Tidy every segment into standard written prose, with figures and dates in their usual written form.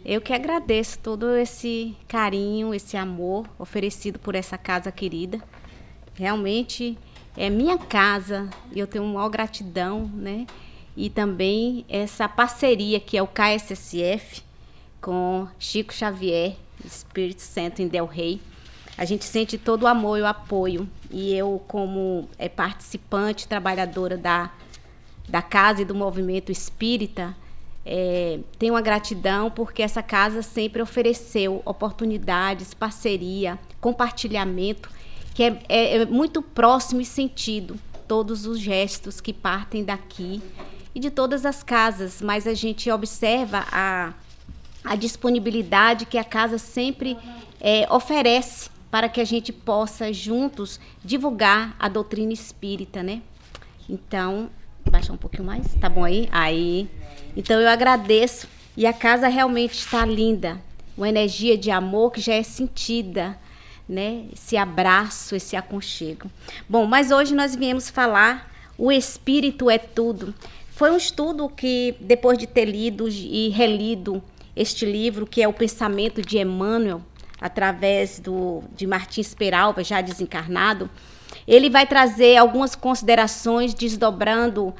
Eu que agradeço todo esse carinho, esse amor oferecido por essa casa querida. Realmente é minha casa e eu tenho uma maior gratidão, né? E também essa parceria que é o KSSF com Chico Xavier, Espírito Santo em Del Rey. A gente sente todo o amor e o apoio. E eu, como participante, trabalhadora da casa e do movimento espírita, tenho uma gratidão porque essa casa sempre ofereceu oportunidades, parceria, compartilhamento, que é muito próximo e sentido todos os gestos que partem daqui e de todas as casas, mas a gente observa a disponibilidade que a casa sempre oferece para que a gente possa juntos divulgar a doutrina espírita, né? Então, baixar um pouquinho mais, tá bom aí? Aí. Então eu agradeço e a casa realmente está linda, uma energia de amor que já é sentida, né? Esse abraço, esse aconchego. Bom, mas hoje nós viemos falar o Espírito é Tudo. Foi um estudo que, depois de ter lido e relido este livro, que é o Pensamento de Emmanuel, através de Martins Peralva, já desencarnado, ele vai trazer algumas considerações, desdobrando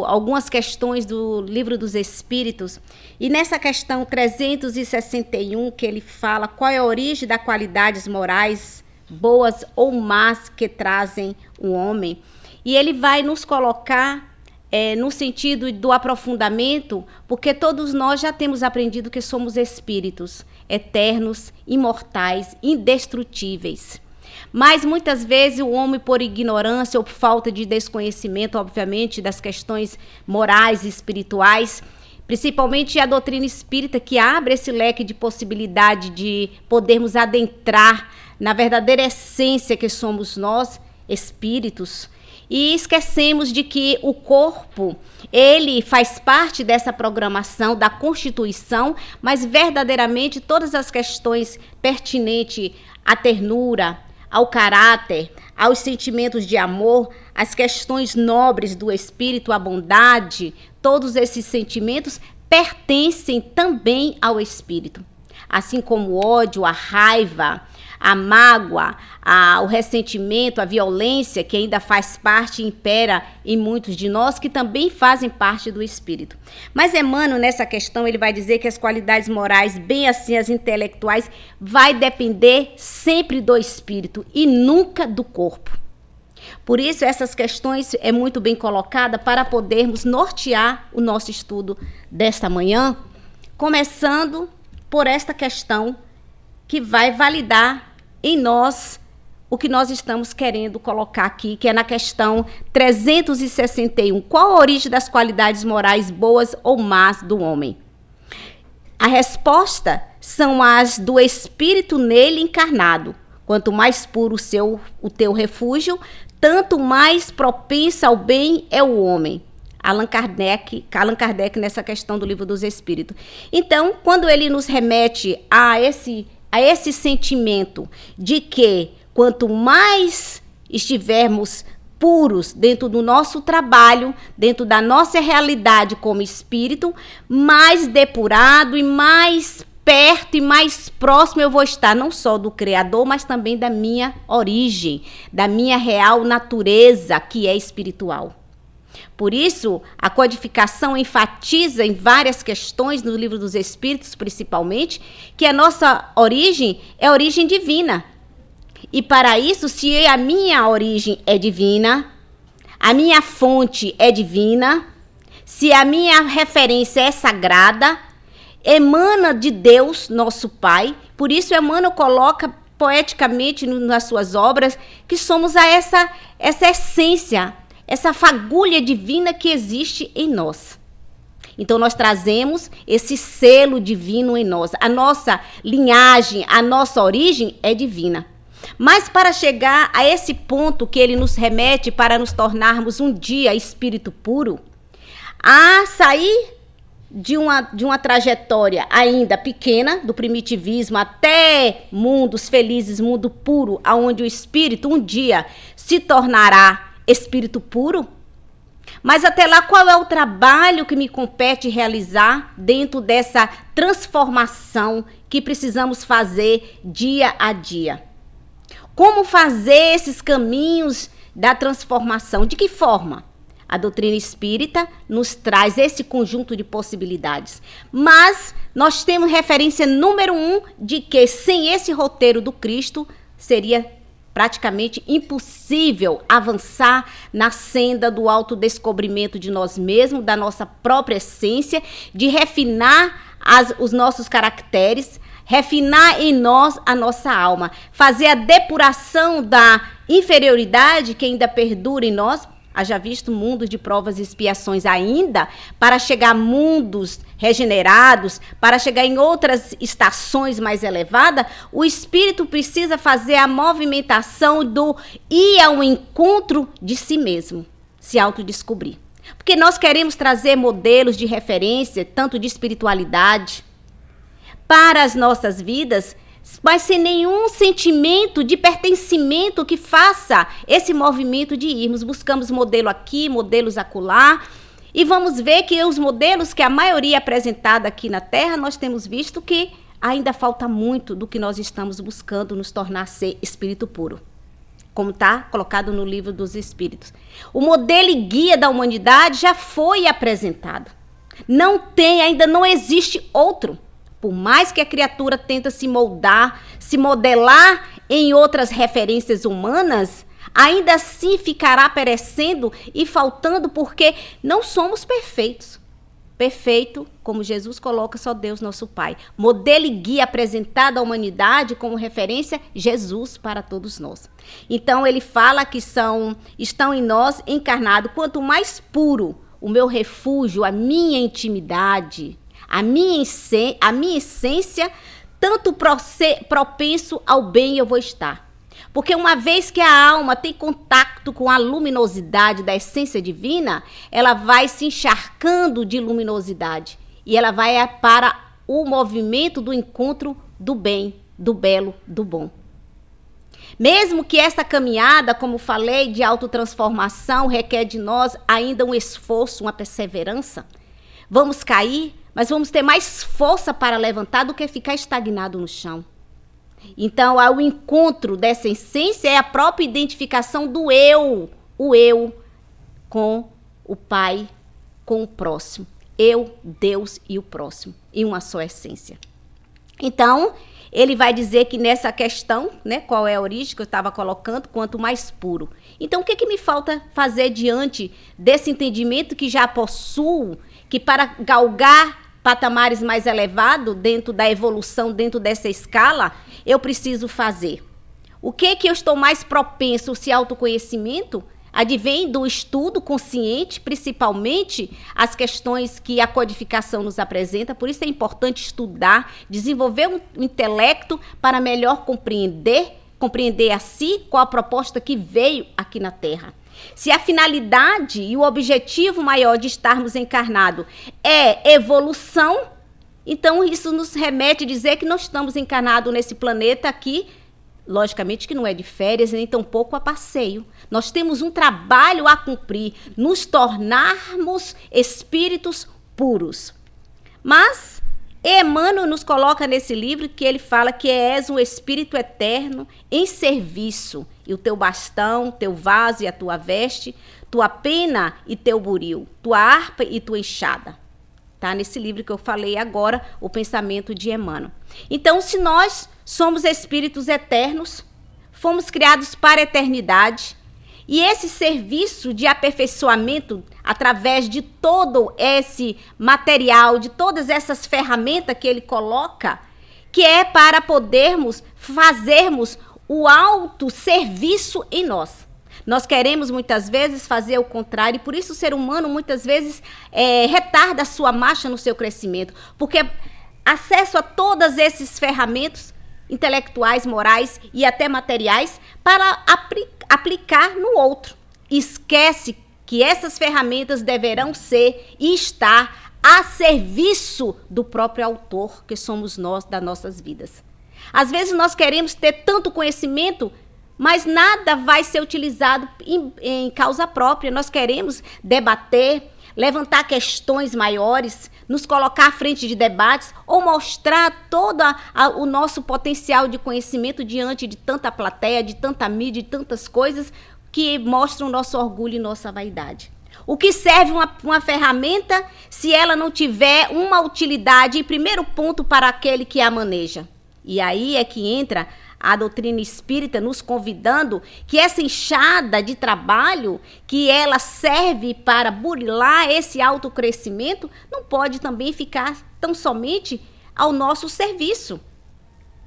algumas questões do Livro dos Espíritos. E nessa questão 361, que ele fala qual é a origem das qualidades morais, boas ou más, que trazem o homem. E ele vai nos colocar no sentido do aprofundamento, porque todos nós já temos aprendido que somos espíritos eternos, imortais, indestrutíveis. Mas muitas vezes o homem, por ignorância ou por falta de desconhecimento, obviamente, das questões morais e espirituais, principalmente a doutrina espírita, que abre esse leque de possibilidade de podermos adentrar na verdadeira essência que somos nós, espíritos, e esquecemos de que o corpo, ele faz parte dessa programação da Constituição, mas verdadeiramente todas as questões pertinentes à ternura, ao caráter, aos sentimentos de amor, as questões nobres do espírito, a bondade, todos esses sentimentos pertencem também ao espírito. Assim como o ódio, a raiva, a mágoa, o ressentimento, a violência, que ainda faz parte e impera em muitos de nós, que também fazem parte do espírito. Mas Emmanuel, nessa questão, ele vai dizer que as qualidades morais, bem assim as intelectuais, vai depender sempre do espírito e nunca do corpo. Por isso, essas questões é muito bem colocada para podermos nortear o nosso estudo desta manhã, começando por esta questão que vai validar em nós o que nós estamos querendo colocar aqui, que é na questão 361. Qual a origem das qualidades morais boas ou más do homem? A resposta são as do espírito nele encarnado. Quanto mais puro o teu refúgio, tanto mais propenso ao bem é o homem. Allan Kardec nessa questão do Livro dos Espíritos. Então, quando ele nos remete a esse sentimento de que quanto mais estivermos puros dentro do nosso trabalho, dentro da nossa realidade como espírito, mais depurado e mais perto e mais próximo eu vou estar não só do Criador, mas também da minha origem, da minha real natureza, que é espiritual. Por isso, a codificação enfatiza em várias questões no Livro dos Espíritos, principalmente, que a nossa origem é origem divina. E para isso, se a minha origem é divina, a minha fonte é divina, se a minha referência é sagrada, emana de Deus, nosso Pai. Por isso, Emmanuel coloca poeticamente nas suas obras que somos essa essência, essa fagulha divina que existe em nós. Então, nós trazemos esse selo divino em nós. A nossa linhagem, a nossa origem é divina. Mas para chegar a esse ponto que ele nos remete para nos tornarmos um dia espírito puro, a sair de uma trajetória ainda pequena, do primitivismo até mundos felizes, mundo puro, onde o espírito um dia se tornará espírito puro, Mas até lá, qual é o trabalho que me compete realizar dentro dessa transformação que precisamos fazer dia a dia? Como fazer esses caminhos da transformação? De que forma? A doutrina espírita nos traz esse conjunto de possibilidades. Mas nós temos referência número 1 de que sem esse roteiro do Cristo seria praticamente impossível avançar na senda do autodescobrimento de nós mesmos, da nossa própria essência, de refinar os nossos caracteres, refinar em nós a nossa alma, fazer a depuração da inferioridade que ainda perdura em nós. Haja visto mundos de provas e expiações ainda, para chegar a mundos regenerados, para chegar em outras estações mais elevadas, o espírito precisa fazer a movimentação do ir ao encontro de si mesmo, se autodescobrir. Porque nós queremos trazer modelos de referência, tanto de espiritualidade, para as nossas vidas, mas sem nenhum sentimento de pertencimento que faça esse movimento de irmos. Buscamos modelo aqui, modelos acolá, e vamos ver que os modelos que a maioria é apresentada aqui na Terra, nós temos visto que ainda falta muito do que nós estamos buscando nos tornar ser espírito puro, como está colocado no livro dos Espíritos. O modelo e guia da humanidade já foi apresentado. Ainda não existe outro. Por mais que a criatura tenta se moldar, se modelar em outras referências humanas, ainda assim ficará perecendo e faltando, porque não somos perfeitos. Perfeito, como Jesus coloca, só Deus nosso Pai. Modelo e guia apresentado à humanidade como referência, Jesus para todos nós. Então ele fala que estão em nós encarnados. Quanto mais puro o meu refúgio, a minha intimidade, a minha essência, tanto propenso ao bem eu vou estar. Porque uma vez que a alma tem contato com a luminosidade da essência divina, ela vai se encharcando de luminosidade. E ela vai para o movimento do encontro do bem, do belo, do bom. Mesmo que essa caminhada, como falei, de autotransformação requer de nós ainda um esforço, uma perseverança, vamos cair, mas vamos ter mais força para levantar do que ficar estagnado no chão. Então, o encontro dessa essência é a própria identificação do eu, o eu com o Pai, com o próximo. Eu, Deus e o próximo, em uma só essência. Então, ele vai dizer que nessa questão, né, qual é a origem que eu estava colocando, quanto mais puro. Então, o que me falta fazer diante desse entendimento que já possuo, que para galgar patamares mais elevados dentro da evolução, dentro dessa escala, eu preciso fazer? O que eu estou mais propenso? Se autoconhecimento advém do estudo consciente, principalmente as questões que a codificação nos apresenta. Por isso é importante estudar, desenvolver um intelecto para melhor compreender a si qual a proposta que veio aqui na Terra. Se a finalidade e o objetivo maior de estarmos encarnados é evolução, então isso nos remete a dizer que nós estamos encarnados nesse planeta aqui, logicamente que não é de férias, nem tampouco a passeio. Nós temos um trabalho a cumprir, nos tornarmos espíritos puros. Mas Emmanuel nos coloca nesse livro que ele fala que és um espírito eterno em serviço, e o teu bastão, teu vaso e a tua veste, tua pena e teu buril, tua harpa e tua enxada. Tá? Nesse livro que eu falei agora, o pensamento de Emmanuel. Então, se nós somos espíritos eternos, fomos criados para a eternidade, e esse serviço de aperfeiçoamento, através de todo esse material, de todas essas ferramentas que ele coloca, que é para podermos fazermos o autosserviço em nós. Nós queremos muitas vezes fazer o contrário, e por isso o ser humano muitas vezes retarda a sua marcha no seu crescimento, porque acesso a todas essas ferramentas intelectuais, morais e até materiais para aplicar no outro. Esquece que essas ferramentas deverão ser e estar a serviço do próprio autor, que somos nós, das nossas vidas. Às vezes nós queremos ter tanto conhecimento, mas nada vai ser utilizado em causa própria. Nós queremos debater, levantar questões maiores, nos colocar à frente de debates ou mostrar todo o nosso potencial de conhecimento diante de tanta plateia, de tanta mídia, de tantas coisas que mostram nosso orgulho e nossa vaidade. O que serve uma ferramenta se ela não tiver uma utilidade, em primeiro ponto, para aquele que a maneja? E aí é que entra a doutrina espírita nos convidando que essa enxada de trabalho, que ela serve para burilar esse autocrescimento, não pode também ficar tão somente ao nosso serviço.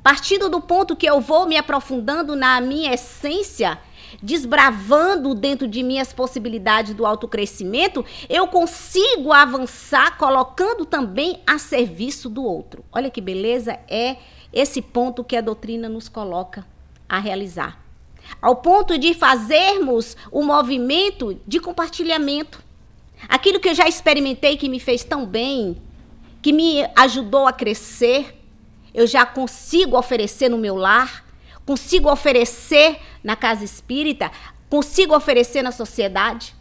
Partindo do ponto que eu vou me aprofundando na minha essência, desbravando dentro de mim as possibilidades do autocrescimento, eu consigo avançar colocando também a serviço do outro. Olha que beleza é esse ponto que a doutrina nos coloca a realizar. Ao ponto de fazermos o movimento de compartilhamento. Aquilo que eu já experimentei, que me fez tão bem, que me ajudou a crescer, eu já consigo oferecer no meu lar, consigo oferecer na casa espírita, consigo oferecer na sociedade.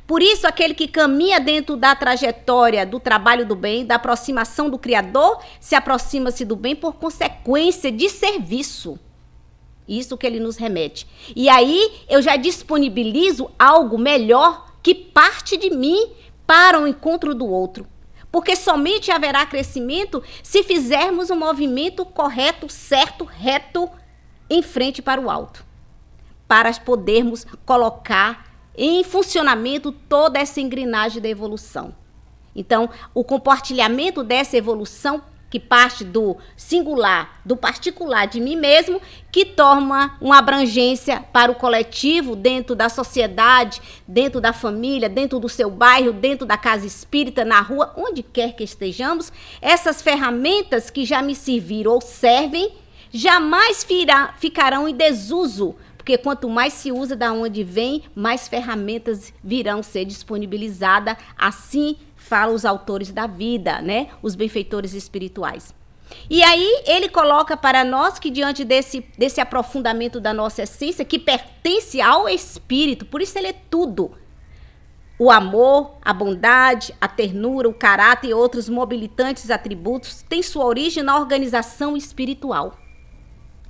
Por isso, aquele que caminha dentro da trajetória do trabalho do bem, da aproximação do Criador, se aproxima-se do bem por consequência de serviço. Isso que ele nos remete. E aí, eu já disponibilizo algo melhor que parte de mim para o encontro do outro. Porque somente haverá crescimento se fizermos um movimento correto, certo, reto, em frente para o alto. Para podermos colocar em funcionamento toda essa engrenagem da evolução. Então, o compartilhamento dessa evolução, que parte do singular, do particular de mim mesmo, que toma uma abrangência para o coletivo, dentro da sociedade, dentro da família, dentro do seu bairro, dentro da casa espírita, na rua, onde quer que estejamos, essas ferramentas que já me serviram ou servem, jamais ficarão em desuso, porque quanto mais se usa da onde vem, mais ferramentas virão ser disponibilizadas. Assim falam os autores da vida, né? Os benfeitores espirituais. E aí ele coloca para nós que diante desse aprofundamento da nossa essência, que pertence ao Espírito, por isso ele é tudo. O amor, a bondade, a ternura, o caráter e outros mobilitantes atributos têm sua origem na organização espiritual.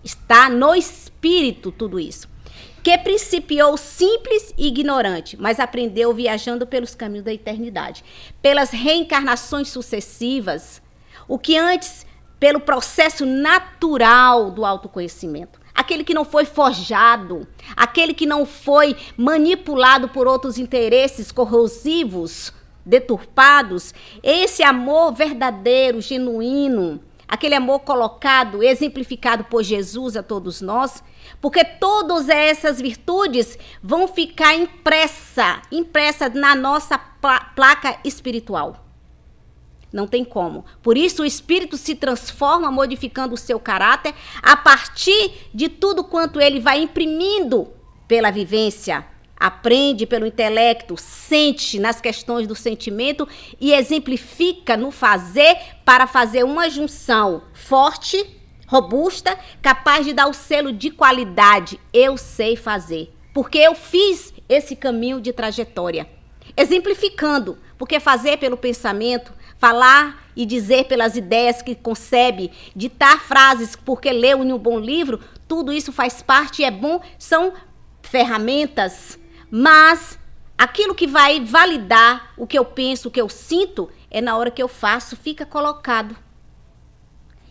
Está no espírito tudo isso. Que principiou simples e ignorante, mas aprendeu viajando pelos caminhos da eternidade. Pelas reencarnações sucessivas, o que antes, pelo processo natural do autoconhecimento. Aquele que não foi forjado, aquele que não foi manipulado por outros interesses corrosivos, deturpados. Esse amor verdadeiro, genuíno, aquele amor colocado, exemplificado por Jesus a todos nós, porque todas essas virtudes vão ficar impressa na nossa placa espiritual. Não tem como. Por isso o espírito se transforma, modificando o seu caráter, a partir de tudo quanto ele vai imprimindo pela vivência. Aprende pelo intelecto, sente nas questões do sentimento e exemplifica no fazer para fazer uma junção forte, robusta, capaz de dar o selo de qualidade. Eu sei fazer, porque eu fiz esse caminho de trajetória. Exemplificando, porque fazer pelo pensamento, falar e dizer pelas ideias que concebe, ditar frases porque leu em um bom livro, tudo isso faz parte e é bom, são ferramentas. Mas aquilo que vai validar o que eu penso, o que eu sinto, é na hora que eu faço, fica colocado.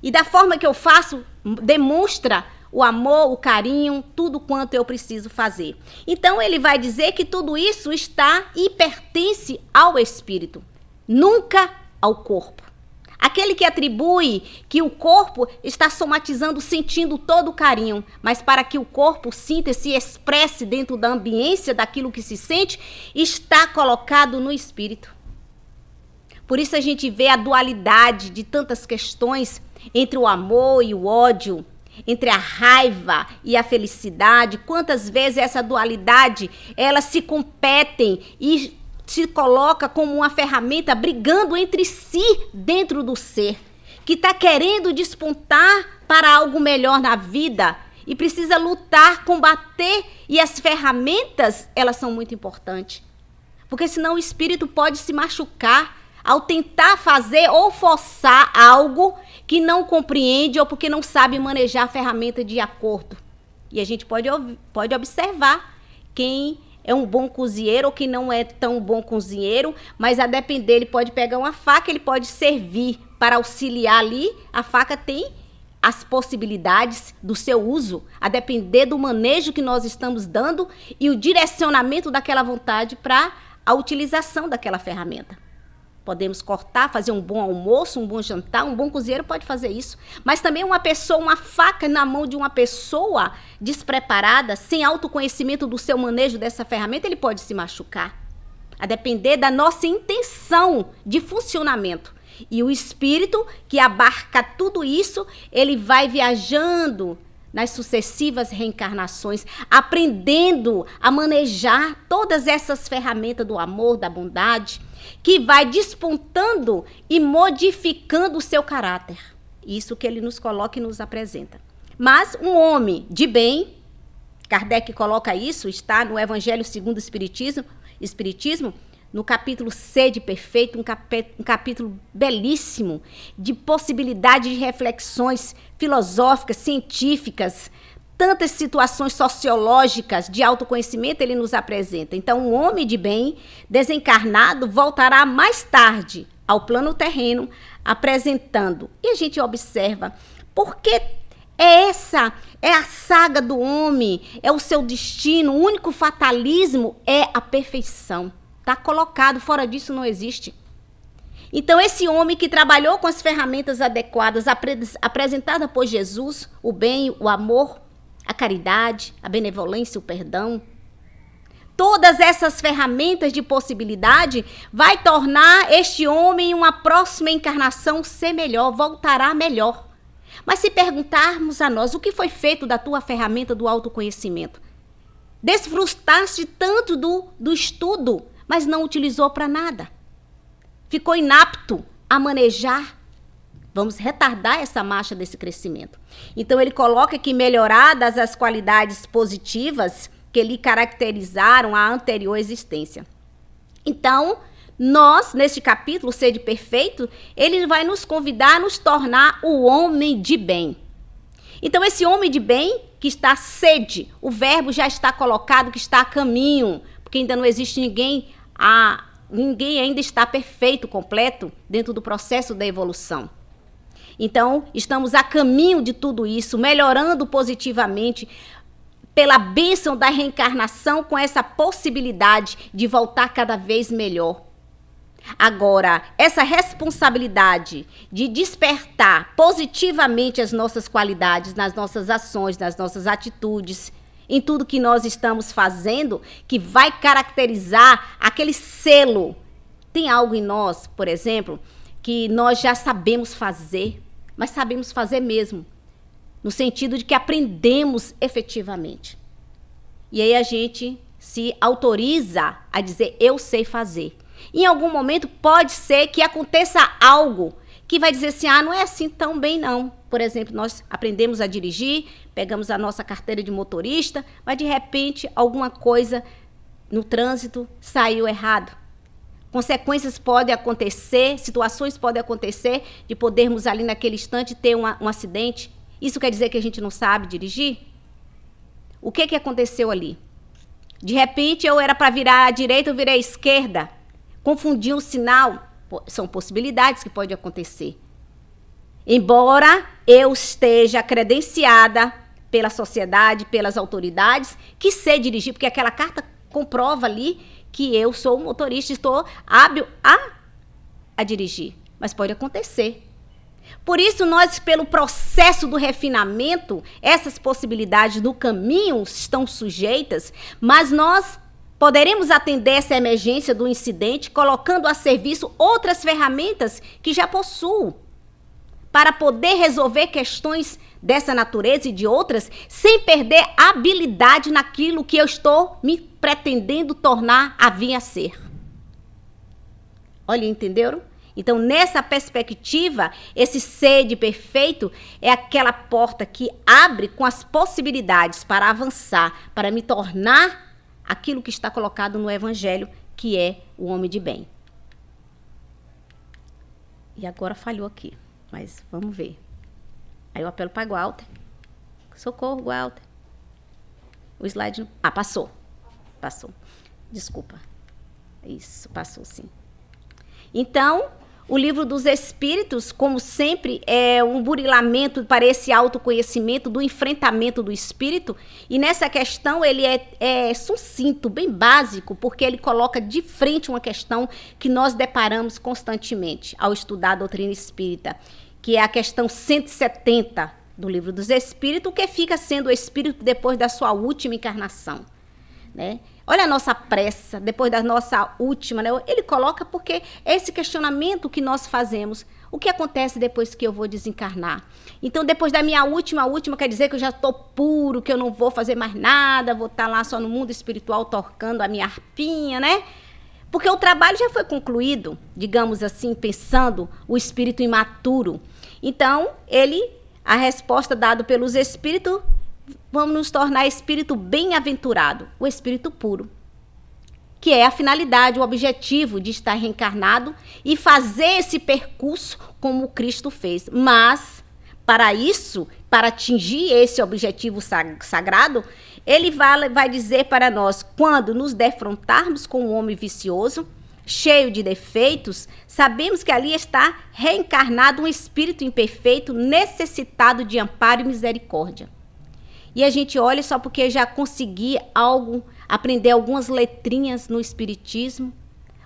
E da forma que eu faço, demonstra o amor, o carinho, tudo quanto eu preciso fazer. Então ele vai dizer que tudo isso está e pertence ao espírito, nunca ao corpo. Aquele que atribui que o corpo está somatizando, sentindo todo o carinho, mas para que o corpo sinta e se expresse dentro da ambiência daquilo que se sente, está colocado no espírito. Por isso a gente vê a dualidade de tantas questões entre o amor e o ódio, entre a raiva e a felicidade. Quantas vezes essa dualidade, elas se competem e se coloca como uma ferramenta brigando entre si dentro do ser, que está querendo despontar para algo melhor na vida e precisa lutar, combater, e as ferramentas, elas são muito importantes. Porque senão o espírito pode se machucar ao tentar fazer ou forçar algo que não compreende ou porque não sabe manejar a ferramenta de acordo. E a gente pode observar quem é um bom cozinheiro ou quem não é tão bom cozinheiro, mas a depender, ele pode pegar uma faca, ele pode servir para auxiliar ali, a faca tem as possibilidades do seu uso, a depender do manejo que nós estamos dando e o direcionamento daquela vontade para a utilização daquela ferramenta. Podemos cortar, fazer um bom almoço, um bom jantar, um bom cozinheiro pode fazer isso. Mas também uma faca na mão de uma pessoa despreparada, sem autoconhecimento do seu manejo dessa ferramenta, ele pode se machucar. A depender da nossa intenção de funcionamento. E o espírito que abarca tudo isso, ele vai viajando nas sucessivas reencarnações, aprendendo a manejar todas essas ferramentas do amor, da bondade, que vai despontando e modificando o seu caráter. Isso que ele nos coloca e nos apresenta. Mas um homem de bem, Kardec coloca isso, está no Evangelho segundo o Espiritismo, no capítulo Sede Perfeito, um capítulo belíssimo, de possibilidade de reflexões filosóficas, científicas, tantas situações sociológicas de autoconhecimento ele nos apresenta. Então, um homem de bem, desencarnado, voltará mais tarde ao plano terreno, apresentando. E a gente observa, porque é a saga do homem, é o seu destino, o único fatalismo é a perfeição. Está colocado, fora disso não existe. Então, esse homem que trabalhou com as ferramentas adequadas apresentadas por Jesus, o bem, o amor, a caridade, a benevolência, o perdão, todas essas ferramentas de possibilidade vai tornar este homem em uma próxima encarnação ser melhor, voltará melhor. Mas se perguntarmos a nós, o que foi feito da tua ferramenta do autoconhecimento? Desfrutaste tanto do estudo, mas não utilizou para nada. Ficou inapto a manejar. Vamos retardar essa marcha desse crescimento. Então, ele coloca que melhoradas as qualidades positivas que lhe caracterizaram a anterior existência. Então, nós, neste capítulo, Sede Perfeito, ele vai nos convidar a nos tornar o homem de bem. Então, esse homem de bem que está sede, o verbo já está colocado, que está a caminho, porque ainda não existe ninguém ainda está perfeito, completo, dentro do processo da evolução. Então, estamos a caminho de tudo isso, melhorando positivamente pela bênção da reencarnação, com essa possibilidade de voltar cada vez melhor. Agora, essa responsabilidade de despertar positivamente as nossas qualidades nas nossas ações, nas nossas atitudes, em tudo que nós estamos fazendo, que vai caracterizar aquele selo. Tem algo em nós, por exemplo, que nós já sabemos fazer, mas sabemos fazer mesmo, no sentido de que aprendemos efetivamente. E aí a gente se autoriza a dizer, eu sei fazer. Em algum momento pode ser que aconteça algo que vai dizer assim, não é assim tão bem não. Por exemplo, nós aprendemos a dirigir, pegamos a nossa carteira de motorista, mas de repente alguma coisa no trânsito saiu errado. Consequências podem acontecer, situações podem acontecer de podermos ali naquele instante ter um acidente. Isso quer dizer que a gente não sabe dirigir? O que aconteceu ali? De repente eu era para virar à direita, eu virei à esquerda. Confundi o sinal. São possibilidades que podem acontecer. Embora eu esteja credenciada pela sociedade, pelas autoridades, que sei dirigir, porque aquela carta comprova ali que eu sou motorista, estou hábil a dirigir. Mas pode acontecer. Por isso, nós, pelo processo do refinamento, essas possibilidades no caminho estão sujeitas, mas nós poderemos atender essa emergência do incidente colocando a serviço outras ferramentas que já possuo, para poder resolver questões dessa natureza e de outras, sem perder habilidade naquilo que eu estou me pretendendo tornar a vir a ser. Olha, entenderam? Então, nessa perspectiva, esse sede perfeito é aquela porta que abre com as possibilidades para avançar, para me tornar aquilo que está colocado no Evangelho, que é o homem de bem. E agora falhou aqui, mas vamos ver. Aí eu apelo para Walter. Socorro, Walter. O slide... passou. Passou. Desculpa. Isso, passou sim. Então, o livro dos Espíritos, como sempre, é um burilamento para esse autoconhecimento, do enfrentamento do espírito. E nessa questão ele é sucinto, bem básico, porque ele coloca de frente uma questão que nós deparamos constantemente ao estudar a doutrina espírita, que é a questão 170 do livro dos Espíritos, o que fica sendo o espírito depois da sua última encarnação, né? Olha a nossa pressa, depois da nossa última, né? Ele coloca porque é esse questionamento que nós fazemos. O que acontece depois que eu vou desencarnar? Então, depois da minha última quer dizer que eu já estou puro, que eu não vou fazer mais nada, vou estar lá só no mundo espiritual tocando a minha harpinha, né? Porque o trabalho já foi concluído, digamos assim, pensando o espírito imaturo. Então, a resposta dada pelos espíritos, vamos nos tornar espírito bem-aventurado, o espírito puro, que é a finalidade, o objetivo de estar reencarnado e fazer esse percurso como Cristo fez. Mas, para isso, para atingir esse objetivo sagrado, ele vai dizer para nós, quando nos defrontarmos com um homem vicioso, cheio de defeitos, sabemos que ali está reencarnado um espírito imperfeito, necessitado de amparo e misericórdia. E a gente olha só porque já consegui aprender algumas letrinhas no espiritismo,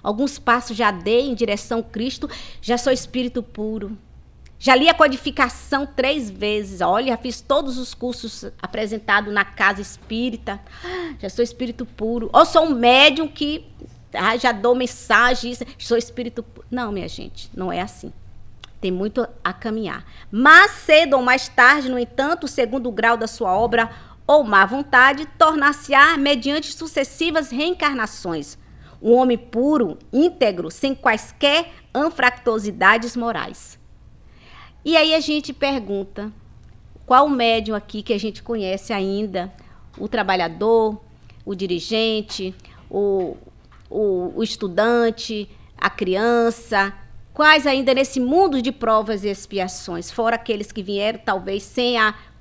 alguns passos já dei em direção a Cristo, já sou espírito puro. Já li a codificação 3 vezes, olha, já fiz todos os cursos apresentados na casa espírita, já sou espírito puro. Ou sou um médium que já dou mensagem, sou espírito puro. Não, minha gente, não é assim. Tem muito a caminhar. Mas cedo ou mais tarde, no entanto, o segundo grau da sua obra ou má vontade tornar-se-á mediante sucessivas reencarnações. Um homem puro, íntegro, sem quaisquer anfractuosidades morais. E aí a gente pergunta, qual médium aqui que a gente conhece ainda? O trabalhador, o dirigente, o estudante, a criança... Quais ainda nesse mundo de provas e expiações, fora aqueles que vieram talvez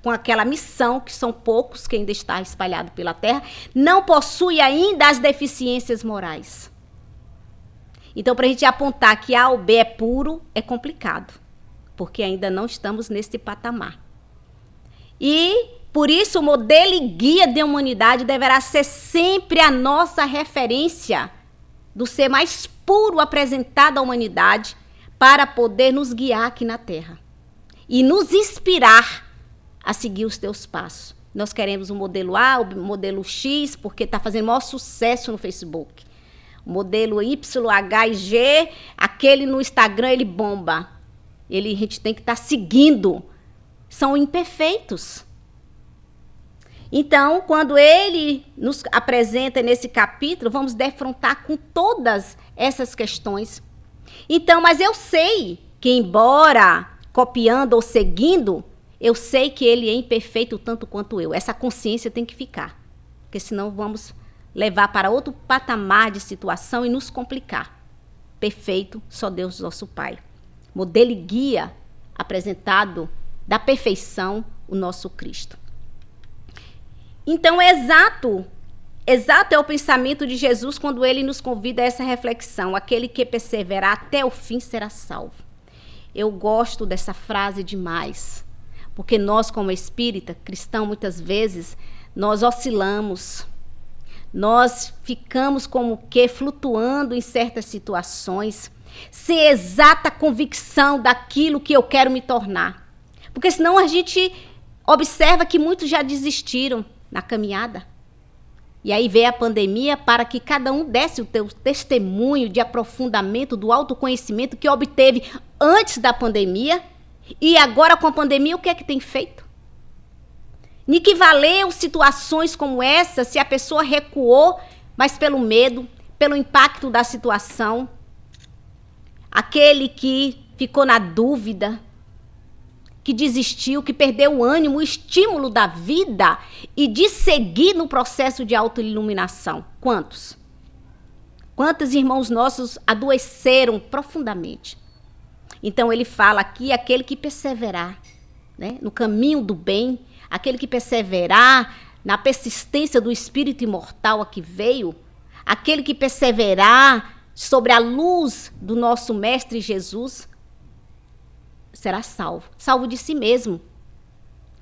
com aquela missão, que são poucos, que ainda está espalhado pela terra, não possui ainda as deficiências morais. Então, para a gente apontar que A ou B é puro, é complicado, porque ainda não estamos nesse patamar. E, por isso, o modelo e guia de humanidade deverá ser sempre a nossa referência do ser mais puro apresentado à humanidade, para poder nos guiar aqui na Terra e nos inspirar a seguir os teus passos. Nós queremos o modelo A, o modelo X, porque está fazendo maior sucesso no Facebook. O modelo Y, H e G, aquele no Instagram, ele bomba. A gente tem que estar seguindo. São imperfeitos. Então, quando ele nos apresenta nesse capítulo, vamos defrontar com todas essas questões. Então, mas eu sei que, embora copiando ou seguindo, eu sei que ele é imperfeito tanto quanto eu. Essa consciência tem que ficar, porque senão vamos levar para outro patamar de situação e nos complicar. Perfeito, só Deus, nosso Pai. Modelo e guia apresentado da perfeição, o nosso Cristo. Então, exato é o pensamento de Jesus quando ele nos convida a essa reflexão. Aquele que perseverar até o fim será salvo. Eu gosto dessa frase demais, porque nós, como espírita, cristão, muitas vezes, nós oscilamos. Nós ficamos como que flutuando em certas situações, sem exata convicção daquilo que eu quero me tornar. Porque senão a gente observa que muitos já desistiram na caminhada. E aí veio a pandemia para que cada um desse o seu testemunho de aprofundamento do autoconhecimento que obteve antes da pandemia. E agora com a pandemia, o que é que tem feito? Em que valeu situações como essa se a pessoa recuou, mas pelo medo, pelo impacto da situação. aquele que ficou na dúvida, que desistiu, que perdeu o ânimo, o estímulo da vida e de seguir no processo de autoiluminação. Quantos? Quantos irmãos nossos adoeceram profundamente? Então ele fala aqui, aquele que perseverar, né, no caminho do bem, aquele que perseverar na persistência do Espírito imortal a que veio, aquele que perseverar sobre a luz do nosso Mestre Jesus, será salvo. Salvo de si mesmo.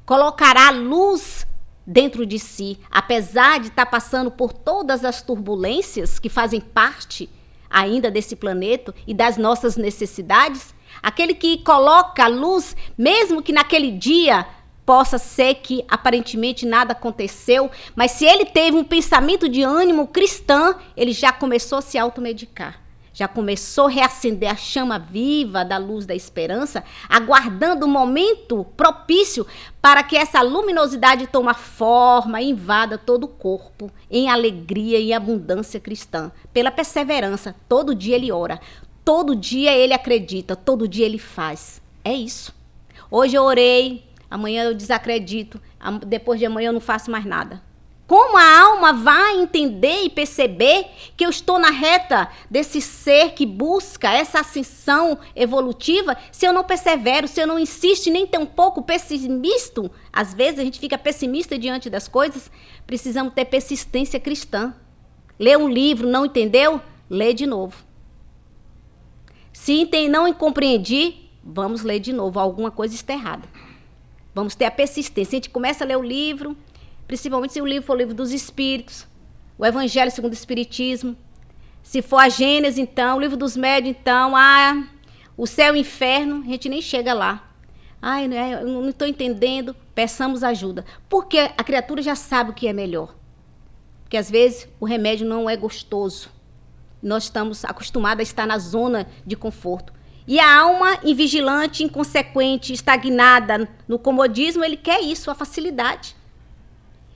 Colocará luz dentro de si, apesar de estar passando por todas as turbulências que fazem parte ainda desse planeta e das nossas necessidades. Aquele que coloca luz, mesmo que naquele dia possa ser que aparentemente nada aconteceu, mas se ele teve um pensamento de ânimo cristão, ele já começou a se automedicar. Já começou a reacender a chama viva da luz da esperança, aguardando o momento propício para que essa luminosidade tome forma e invada todo o corpo, em alegria e abundância cristã. Pela perseverança, todo dia ele ora, todo dia ele acredita, todo dia ele faz. É isso. Hoje eu orei, amanhã eu desacredito, depois de amanhã eu não faço mais nada. Como a alma vai entender e perceber que eu estou na reta desse ser que busca essa ascensão evolutiva se eu não persevero, se eu não insisto e nem tão pouco pessimista? Às vezes a gente fica pessimista diante das coisas. Precisamos ter persistência cristã. Lê um livro, não entendeu? Lê de novo. Se não compreendi, vamos ler de novo. Alguma coisa está errada. Vamos ter a persistência. A gente começa a ler o livro, principalmente se o livro for o livro dos Espíritos, o Evangelho segundo o Espiritismo. Se for a Gênesis, então, o livro dos Médiuns, então, o céu e o inferno, a gente nem chega lá. Eu não estou entendendo, peçamos ajuda. Porque a criatura já sabe o que é melhor. Porque às vezes o remédio não é gostoso. Nós estamos acostumados a estar na zona de conforto. E a alma invigilante, inconsequente, estagnada no comodismo, ele quer isso, a facilidade.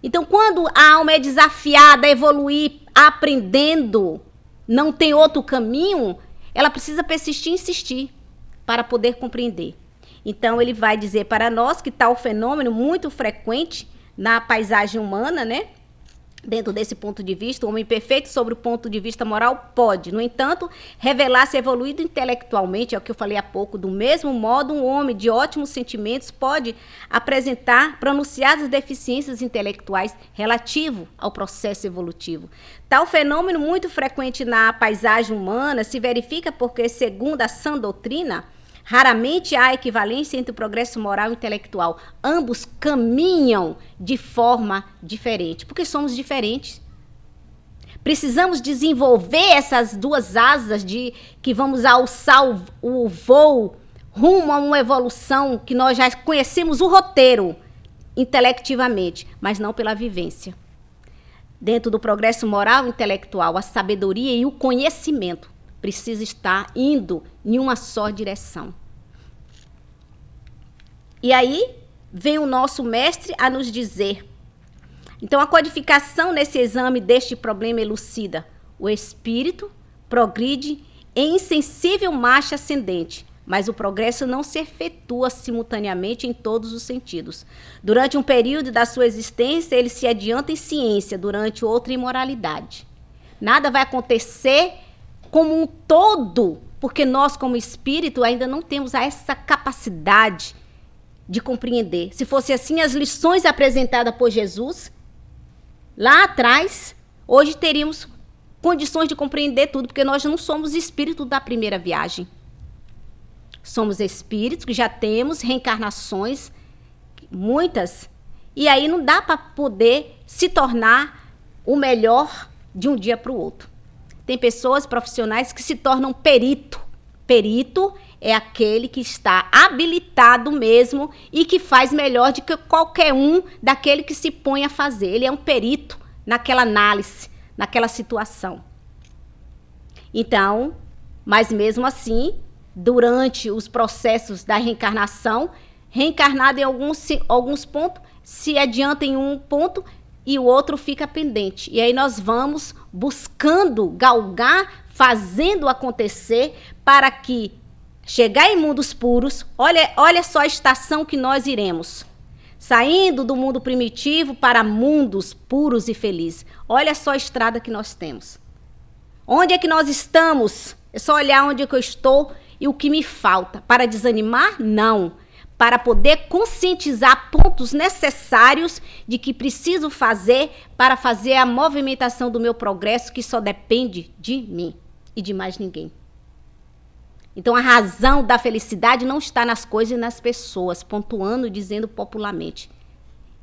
Então, quando a alma é desafiada a evoluir, aprendendo, não tem outro caminho, ela precisa persistir e insistir para poder compreender. Então, ele vai dizer para nós que tal fenômeno muito frequente na paisagem humana, né? Dentro desse ponto de vista, o homem perfeito sobre o ponto de vista moral pode, no entanto, revelar-se evoluído intelectualmente, é o que eu falei há pouco, do mesmo modo um homem de ótimos sentimentos pode apresentar pronunciadas deficiências intelectuais relativo ao processo evolutivo. Tal fenômeno muito frequente na paisagem humana se verifica porque, segundo a sã doutrina, raramente há equivalência entre o progresso moral e intelectual. Ambos caminham de forma diferente, porque somos diferentes. Precisamos desenvolver essas duas asas de que vamos alçar o voo rumo a uma evolução que nós já conhecemos o roteiro intelectivamente, mas não pela vivência. Dentro do progresso moral e intelectual, a sabedoria e o conhecimento precisa estar indo em uma só direção. E aí vem o nosso mestre a nos dizer. Então, a codificação nesse exame deste problema elucida. O espírito progride em insensível marcha ascendente, mas o progresso não se efetua simultaneamente em todos os sentidos. Durante um período da sua existência, ele se adianta em ciência, durante outro em moralidade. Nada vai acontecer como um todo, porque nós, como espírito, ainda não temos essa capacidade de compreender. Se fosse assim, as lições apresentadas por Jesus, lá atrás, hoje teríamos condições de compreender tudo, porque nós não somos espíritos da primeira viagem. Somos espíritos que já temos reencarnações, muitas, e aí não dá para poder se tornar o melhor de um dia para o outro. Tem pessoas profissionais que se tornam perito. Perito é aquele que está habilitado mesmo e que faz melhor do que qualquer um daquele que se põe a fazer. Ele é um perito naquela análise, naquela situação. Então, mas mesmo assim, durante os processos da reencarnação, reencarnado em alguns pontos, se adianta em um ponto e o outro fica pendente. E aí nós vamos buscando galgar fazendo acontecer para que chegar em mundos puros, olha só a estação que nós iremos. Saindo do mundo primitivo para mundos puros e felizes. Olha só a estrada que nós temos. Onde é que nós estamos? É só olhar onde é que eu estou e o que me falta. Para desanimar? Não. Para poder conscientizar pontos necessários de que preciso fazer para fazer a movimentação do meu progresso, que só depende de mim e de mais ninguém. Então, a razão da felicidade não está nas coisas e nas pessoas, pontuando, dizendo popularmente.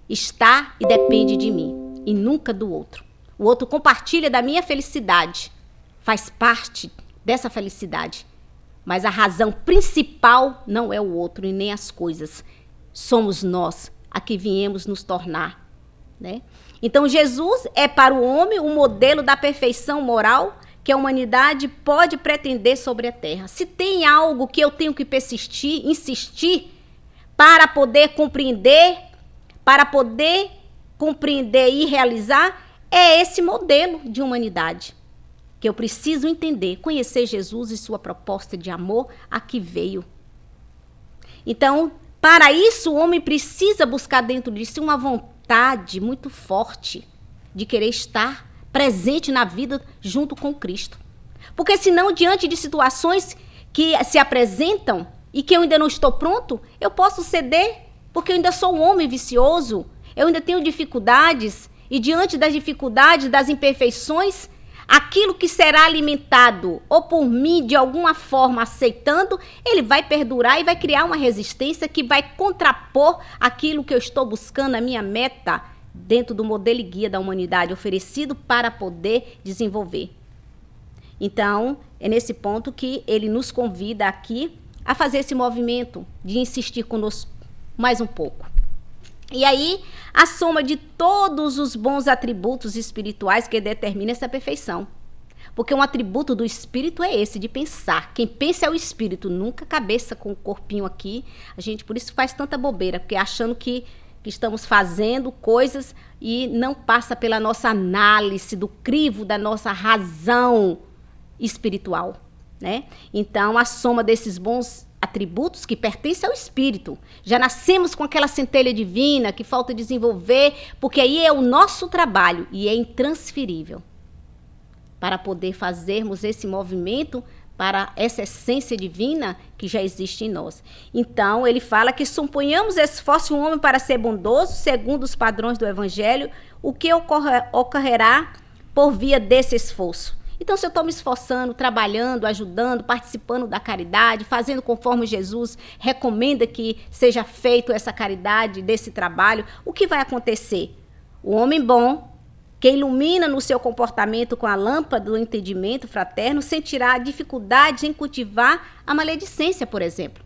Está e depende de mim, e nunca do outro. O outro compartilha da minha felicidade, faz parte dessa felicidade. Mas a razão principal não é o outro e nem as coisas. Somos nós a que viemos nos tornar, né? Então, Jesus é para o homem o modelo da perfeição moral que a humanidade pode pretender sobre a Terra. Se tem algo que eu tenho que persistir, insistir, para poder compreender e realizar, é esse modelo de humanidade. Que eu preciso entender, conhecer Jesus e sua proposta de amor a que veio. Então, para isso, o homem precisa buscar dentro de si uma vontade muito forte de querer estar presente na vida junto com Cristo. Porque senão, diante de situações que se apresentam e que eu ainda não estou pronto, eu posso ceder, porque eu ainda sou um homem vicioso, eu ainda tenho dificuldades, e diante das dificuldades, das imperfeições, aquilo que será alimentado ou por mim, de alguma forma aceitando, ele vai perdurar e vai criar uma resistência que vai contrapor aquilo que eu estou buscando, a minha meta, dentro do modelo e guia da humanidade oferecido para poder desenvolver. Então, é nesse ponto que ele nos convida aqui a fazer esse movimento de insistir conosco mais um pouco. E aí, a soma de todos os bons atributos espirituais que determina essa perfeição. Porque um atributo do espírito é esse, de pensar. Quem pensa é o espírito, nunca a cabeça com o corpinho aqui. A gente, por isso, faz tanta bobeira, porque achando que estamos fazendo coisas e não passa pela nossa análise, do crivo da nossa razão espiritual, né? Então, a soma desses bons atributos que pertencem ao espírito. Já nascemos com aquela centelha divina que falta desenvolver, porque aí é o nosso trabalho e é intransferível para poder fazermos esse movimento para essa essência divina que já existe em nós. Então, ele fala que suponhamos esforço um homem para ser bondoso, segundo os padrões do Evangelho, o que ocorrerá por via desse esforço? Então, se eu estou me esforçando, trabalhando, ajudando, participando da caridade, fazendo conforme Jesus recomenda que seja feito essa caridade, desse trabalho, o que vai acontecer? O homem bom, que ilumina no seu comportamento com a lâmpada do entendimento fraterno, sentirá dificuldade em cultivar a maledicência, por exemplo.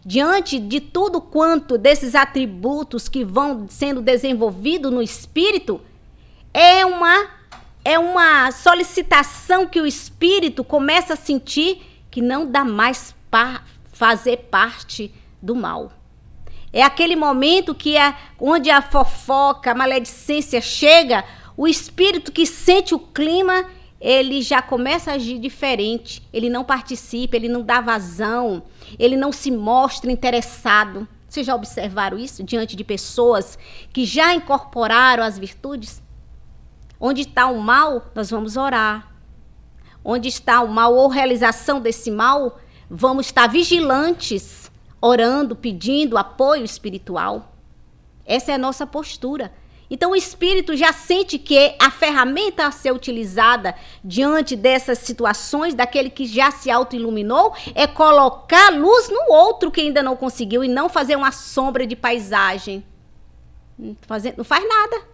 Diante de tudo quanto desses atributos que vão sendo desenvolvidos no espírito, é uma solicitação que o espírito começa a sentir que não dá mais para fazer parte do mal. É aquele momento que onde a fofoca, a maledicência chega, o espírito que sente o clima, ele já começa a agir diferente. Ele não participa, ele não dá vazão, ele não se mostra interessado. Vocês já observaram isso diante de pessoas que já incorporaram as virtudes? Onde está o mal, nós vamos orar. Onde está o mal ou realização desse mal, vamos estar vigilantes, orando, pedindo apoio espiritual. Essa é a nossa postura. Então, o espírito já sente que a ferramenta a ser utilizada diante dessas situações, daquele que já se auto-iluminou, é colocar luz no outro que ainda não conseguiu e não fazer uma sombra de paisagem. Não faz nada.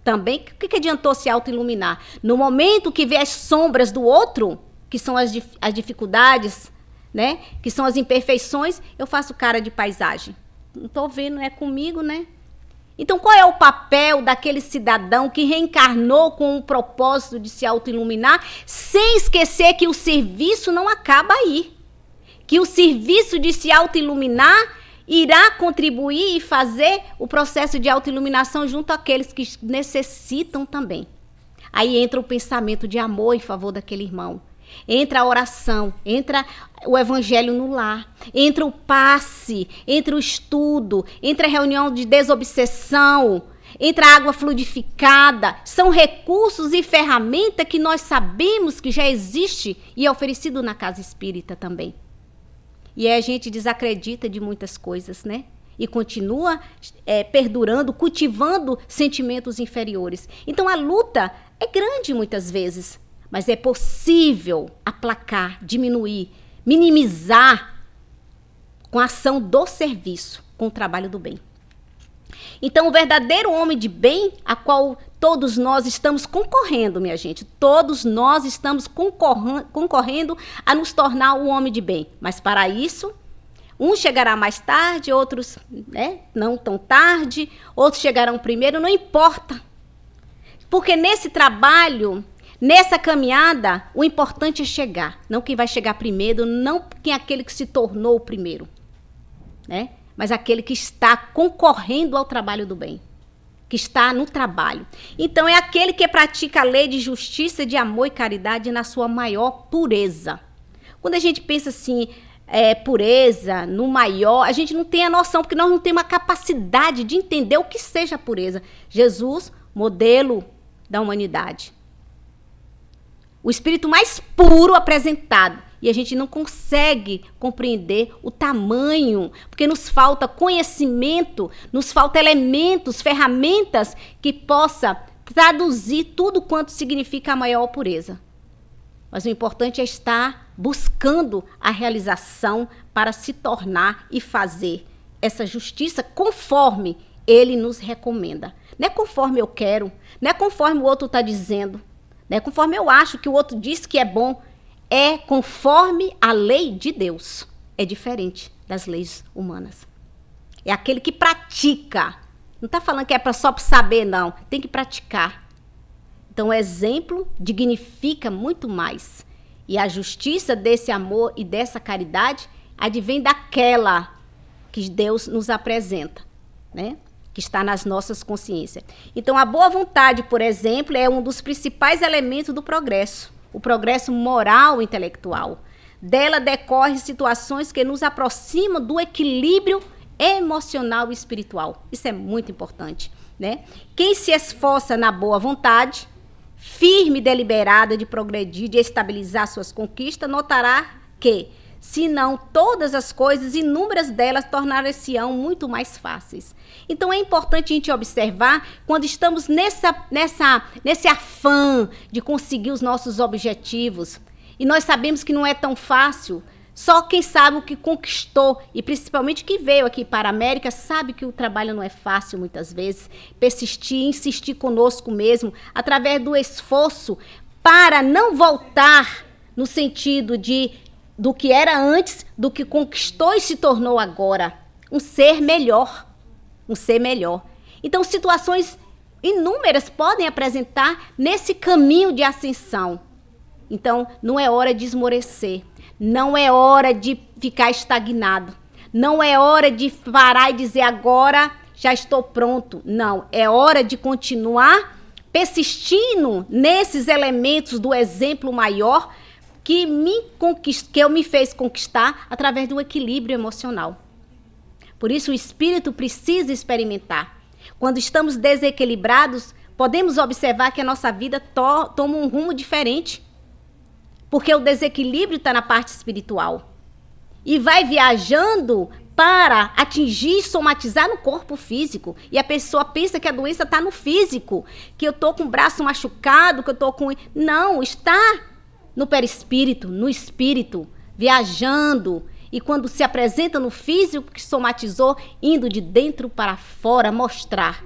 Também, o que adiantou se auto-iluminar? No momento que vê as sombras do outro, que são as dificuldades, né? Que são as imperfeições, eu faço cara de paisagem. Não estou vendo, é comigo, né? Então, qual é o papel daquele cidadão que reencarnou com o propósito de se auto-iluminar, sem esquecer que o serviço não acaba aí? Que o serviço de se auto-iluminar irá contribuir e fazer o processo de autoiluminação junto àqueles que necessitam também. Aí entra o pensamento de amor em favor daquele irmão. Entra a oração, entra o evangelho no lar, entra o passe, entra o estudo, entra a reunião de desobsessão, entra a água fluidificada. São recursos e ferramentas que nós sabemos que já existe e é oferecido na casa espírita também. E aí a gente desacredita de muitas coisas, né? E continua perdurando, cultivando sentimentos inferiores. Então a luta é grande muitas vezes, mas é possível aplacar, diminuir, minimizar com a ação do serviço, com o trabalho do bem. Então o verdadeiro homem de bem, a qual todos nós estamos concorrendo, minha gente, todos nós estamos concorrendo a nos tornar um homem de bem. Mas para isso, um chegará mais tarde, outros não tão tarde, outros chegarão primeiro, não importa. Porque nesse trabalho, nessa caminhada, o importante é chegar. Não quem vai chegar primeiro, não quem é aquele que se tornou o primeiro, né? Mas aquele que está concorrendo ao trabalho do bem, que está no trabalho. Então é aquele que pratica a lei de justiça, de amor e caridade na sua maior pureza. Quando a gente pensa assim, pureza, no maior, a gente não tem a noção, porque nós não temos a capacidade de entender o que seja pureza. Jesus, modelo da humanidade. O espírito mais puro apresentado. E a gente não consegue compreender o tamanho, porque nos falta conhecimento, nos falta elementos, ferramentas que possa traduzir tudo quanto significa a maior pureza. Mas o importante é estar buscando a realização para se tornar e fazer essa justiça conforme ele nos recomenda. Não é conforme eu quero, não é conforme o outro está dizendo, não é conforme eu acho que o outro diz que é bom. É conforme a lei de Deus. É diferente das leis humanas. É aquele que pratica. Não está falando que é só para saber, não. Tem que praticar. Então, o exemplo dignifica muito mais. E a justiça desse amor e dessa caridade advém daquela que Deus nos apresenta, né? Que está nas nossas consciências. Então, a boa vontade, por exemplo, é um dos principais elementos do progresso. O progresso moral e intelectual. Dela decorrem situações que nos aproximam do equilíbrio emocional e espiritual. Isso é muito importante, né? Quem se esforça na boa vontade, firme e deliberada de progredir, de estabilizar suas conquistas, notará que, se não todas as coisas, inúmeras delas tornar-se-ão muito mais fáceis. Então é importante a gente observar quando estamos nesse afã de conseguir os nossos objetivos. E nós sabemos que não é tão fácil. Só quem sabe o que conquistou e principalmente que veio aqui para a América sabe que o trabalho não é fácil muitas vezes. Persistir, insistir conosco mesmo, através do esforço para não voltar no sentido do que era antes, do que conquistou e se tornou agora. Um ser melhor. Um ser melhor. Então, situações inúmeras podem apresentar nesse caminho de ascensão. Então, não é hora de esmorecer. Não é hora de ficar estagnado. Não é hora de parar e dizer agora já estou pronto. Não, é hora de continuar persistindo nesses elementos do exemplo maior que eu me fez conquistar através do equilíbrio emocional. Por isso o espírito precisa experimentar. Quando estamos desequilibrados, podemos observar que a nossa vida toma um rumo diferente. Porque o desequilíbrio está na parte espiritual. E vai viajando para atingir e somatizar no corpo físico. E a pessoa pensa que a doença está no físico. Que eu estou com o braço machucado, que eu estou com... Não, está no perispírito, no espírito, viajando. E quando se apresenta no físico que somatizou, indo de dentro para fora, mostrar.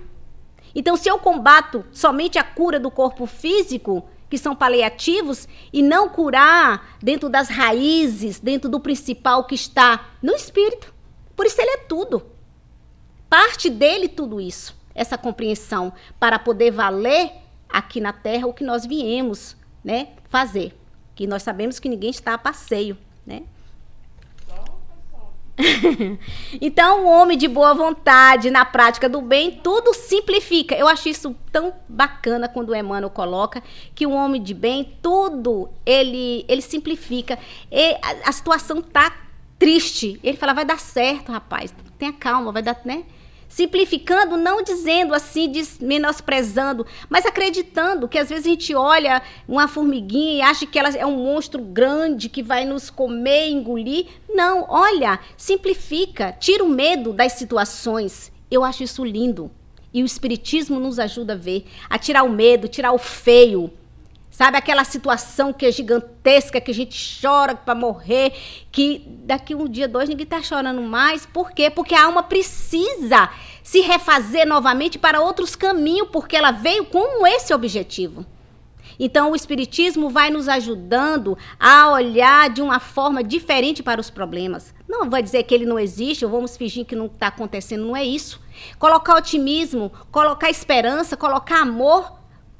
Então, se eu combato somente a cura do corpo físico, que são paliativos, e não curar dentro das raízes, dentro do principal que está no espírito. Por isso ele é tudo. Parte dele tudo isso, essa compreensão, para poder valer aqui na Terra o que nós viemos, né, fazer. Que nós sabemos que ninguém está a passeio, né? Então, o homem de boa vontade, na prática do bem, tudo simplifica. Eu acho isso tão bacana quando o Emmanuel coloca que o homem de bem, tudo ele simplifica. E a situação tá triste. Ele fala, vai dar certo, rapaz. Tenha calma, vai dar, né? Simplificando, não dizendo assim, menosprezando, mas acreditando que às vezes a gente olha uma formiguinha e acha que ela é um monstro grande que vai nos comer, engolir. Não, olha, simplifica, tira o medo das situações. Eu acho isso lindo. E o Espiritismo nos ajuda a ver, a tirar o medo, tirar o feio. Sabe, aquela situação que é gigantesca, que a gente chora para morrer, que daqui um dia, dois, ninguém está chorando mais. Por quê? Porque a alma precisa se refazer novamente para outros caminhos, porque ela veio com esse objetivo. Então, o Espiritismo vai nos ajudando a olhar de uma forma diferente para os problemas. Não vai dizer que ele não existe, ou vamos fingir que não está acontecendo, não é isso. Colocar otimismo, colocar esperança, colocar amor,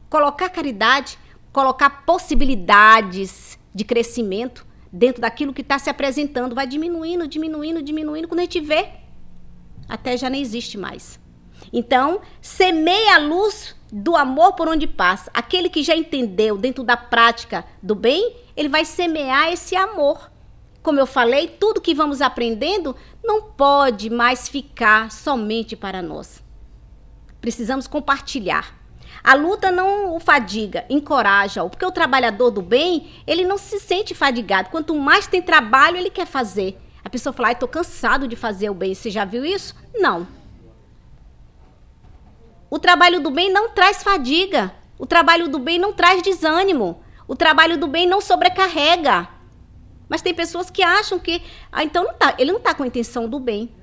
colocar caridade, colocar possibilidades de crescimento dentro daquilo que está se apresentando. Vai diminuindo, diminuindo, diminuindo. Quando a gente vê, até já nem existe mais. Então, semeia a luz do amor por onde passa. Aquele que já entendeu dentro da prática do bem, ele vai semear esse amor. Como eu falei, tudo que vamos aprendendo não pode mais ficar somente para nós. Precisamos compartilhar. A luta não o fadiga, encoraja-o, porque o trabalhador do bem, ele não se sente fadigado. Quanto mais tem trabalho, ele quer fazer. A pessoa fala, estou cansado de fazer o bem. Você já viu isso? Não. O trabalho do bem não traz fadiga. O trabalho do bem não traz desânimo. O trabalho do bem não sobrecarrega. Mas tem pessoas que acham que então ele não está com a intenção do bem.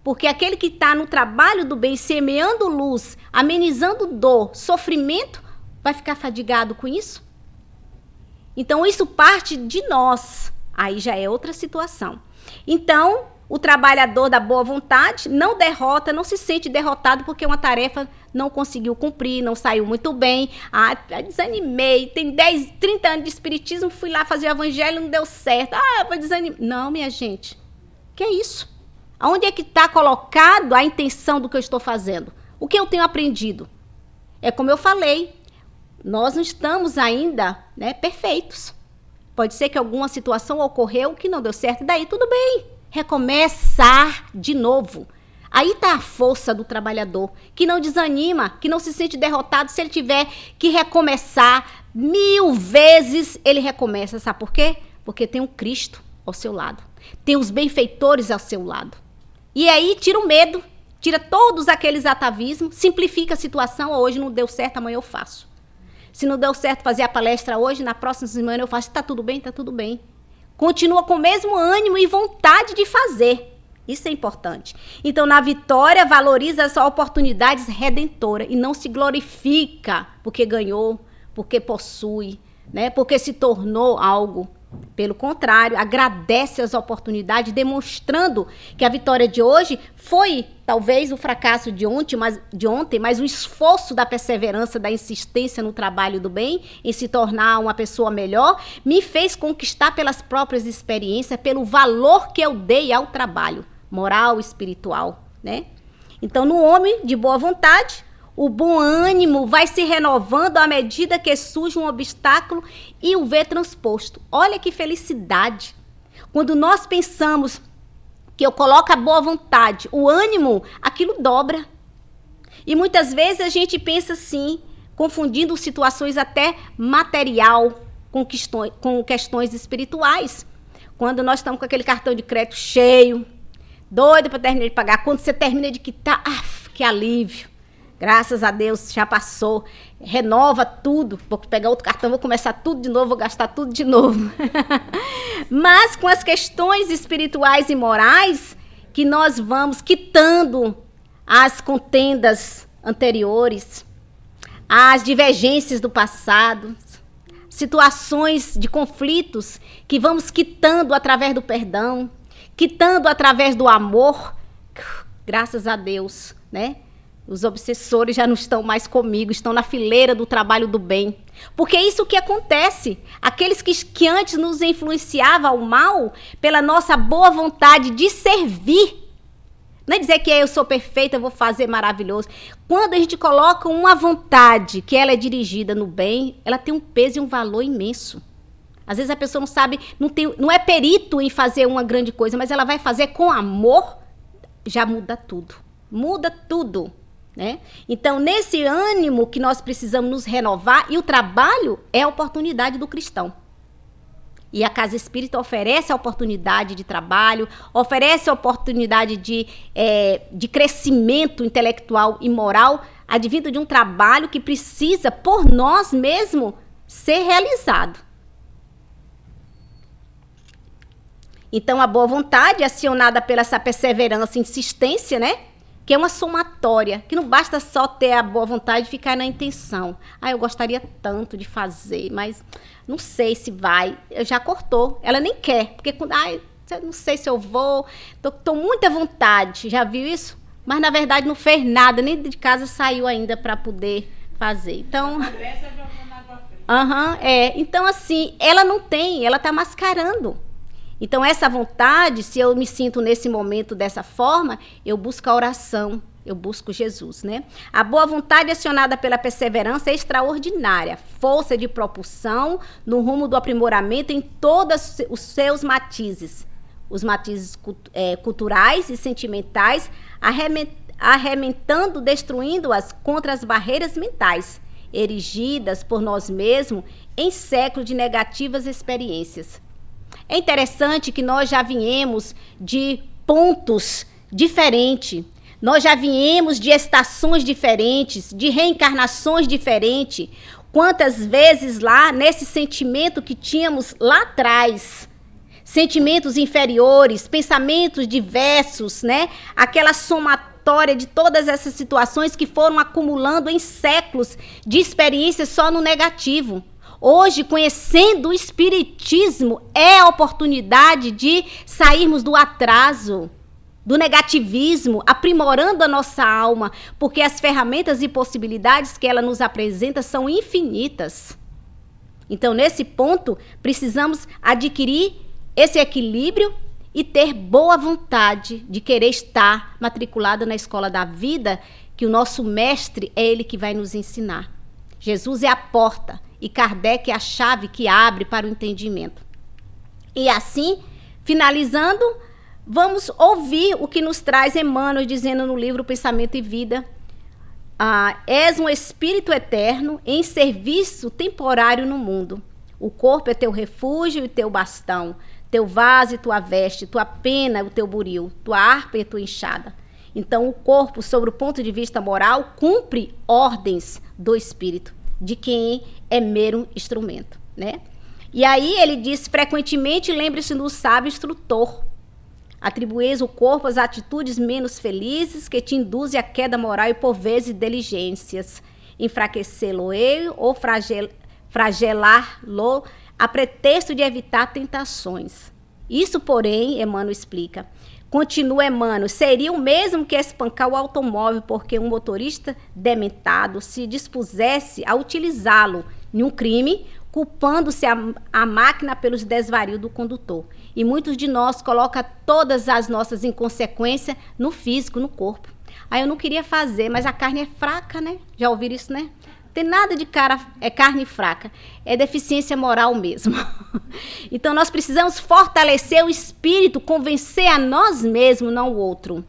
Porque aquele que está no trabalho do bem, semeando luz, amenizando dor, sofrimento, vai ficar fadigado com isso? Então, isso parte de nós. Aí já é outra situação. Então, o trabalhador da boa vontade não derrota, não se sente derrotado porque uma tarefa não conseguiu cumprir, não saiu muito bem. Ah, desanimei, tem 10, 30 anos de espiritismo, fui lá fazer o evangelho, não deu certo. Ah, vou desanimar. Não, minha gente. Que é isso? Aonde é que está colocado a intenção do que eu estou fazendo? O que eu tenho aprendido? É como eu falei, nós não estamos ainda, né, perfeitos. Pode ser que alguma situação ocorreu que não deu certo, e daí tudo bem. Recomeçar de novo. Aí está a força do trabalhador, que não desanima, que não se sente derrotado. Se ele tiver que recomeçar 1000 vezes, ele recomeça. Sabe por quê? Porque tem um Cristo ao seu lado. Tem os benfeitores ao seu lado. E aí tira o medo, tira todos aqueles atavismos, simplifica a situação. Hoje não deu certo, amanhã eu faço. Se não deu certo fazer a palestra hoje, na próxima semana eu faço. Está tudo bem? Está tudo bem. Continua com o mesmo ânimo e vontade de fazer. Isso é importante. Então, na vitória, valoriza as oportunidades redentoras e não se glorifica porque ganhou, porque possui, né? Porque se tornou algo. Pelo contrário, agradece as oportunidades, demonstrando que a vitória de hoje foi, talvez, o fracasso de ontem, mas o esforço da perseverança, da insistência no trabalho do bem, em se tornar uma pessoa melhor, me fez conquistar pelas próprias experiências, pelo valor que eu dei ao trabalho, moral, espiritual, né? Então, no homem de boa vontade, o bom ânimo vai se renovando à medida que surge um obstáculo e o vê transposto. Olha que felicidade. Quando nós pensamos que eu coloco a boa vontade, o ânimo, aquilo dobra. E muitas vezes a gente pensa assim, confundindo situações até material com questões espirituais. Quando nós estamos com aquele cartão de crédito cheio, doido para terminar de pagar, quando você termina de quitar, que alívio. Graças a Deus, já passou. Renova tudo. Vou pegar outro cartão, vou começar tudo de novo, vou gastar tudo de novo. Mas com as questões espirituais e morais, que nós vamos quitando as contendas anteriores, as divergências do passado, situações de conflitos que vamos quitando através do perdão, quitando através do amor. Graças a Deus, né? Os obsessores já não estão mais comigo, estão na fileira do trabalho do bem. Porque é isso que acontece. Aqueles que antes nos influenciavam ao mal, pela nossa boa vontade de servir. Não é dizer que eu sou perfeita, eu vou fazer maravilhoso. Quando a gente coloca uma vontade que ela é dirigida no bem, ela tem um peso e um valor imenso. Às vezes a pessoa não sabe, não é perito em fazer uma grande coisa, mas ela vai fazer com amor, já muda tudo. Muda tudo. Né? Então, nesse ânimo que nós precisamos nos renovar, e o trabalho é a oportunidade do cristão. E a Casa Espírita oferece a oportunidade de trabalho, oferece a oportunidade de crescimento intelectual e moral, advindo de um trabalho que precisa, por nós mesmos, ser realizado. Então, a boa vontade, acionada pela essa perseverança e insistência, né? Que é uma somatória, que não basta só ter a boa vontade de ficar na intenção. Eu gostaria tanto de fazer, mas não sei se vai. Já cortou, ela nem quer, porque não sei se eu vou, tô muita vontade, já viu isso? Mas na verdade não fez nada, nem de casa saiu ainda para poder fazer. Então, então assim, ela não tem, ela tá mascarando. Então, essa vontade, se eu me sinto nesse momento dessa forma, eu busco a oração, eu busco Jesus, né? A boa vontade acionada pela perseverança é extraordinária, força de propulsão no rumo do aprimoramento em todos os seus matizes. Os matizes culturais e sentimentais, arrementando, destruindo-as contra as barreiras mentais, erigidas por nós mesmos em séculos de negativas experiências. É interessante que nós já viemos de pontos diferentes, nós já viemos de estações diferentes, de reencarnações diferentes. Quantas vezes lá, nesse sentimento que tínhamos lá atrás, sentimentos inferiores, pensamentos diversos, né? Aquela somatória de todas essas situações que foram acumulando em séculos de experiências só no negativo. Hoje, conhecendo o Espiritismo, é a oportunidade de sairmos do atraso, do negativismo, aprimorando a nossa alma, porque as ferramentas e possibilidades que ela nos apresenta são infinitas. Então, nesse ponto, precisamos adquirir esse equilíbrio e ter boa vontade de querer estar matriculado na escola da vida, que o nosso mestre é ele que vai nos ensinar. Jesus é a porta. E Kardec é a chave que abre para o entendimento. E assim, finalizando, vamos ouvir o que nos traz Emmanuel, dizendo no livro Pensamento e Vida. És um espírito eterno em serviço temporário no mundo. O corpo é teu refúgio e teu bastão, teu vaso e tua veste, tua pena e o teu buril, tua harpa e tua enxada. Então, o corpo, sobre o ponto de vista moral, cumpre ordens do espírito, de quem é mero instrumento, né? E aí ele diz, frequentemente lembre-se do sábio instrutor. Atribueis o corpo às atitudes menos felizes que te induzem à queda moral e por vezes diligências. Enfraquecê-lo-ei ou fragelar-lo a pretexto de evitar tentações. Isso, porém, Emmanuel explica, continua Emmanuel, seria o mesmo que espancar o automóvel porque um motorista dementado se dispusesse a utilizá-lo em um crime, culpando-se a máquina pelos desvarios do condutor. E muitos de nós colocam todas as nossas inconsequências no físico, no corpo. Eu não queria fazer, mas a carne é fraca, né? Já ouviram isso, né? Tem nada de carne fraca, é deficiência moral mesmo. Então nós precisamos fortalecer o espírito, convencer a nós mesmos, não o outro.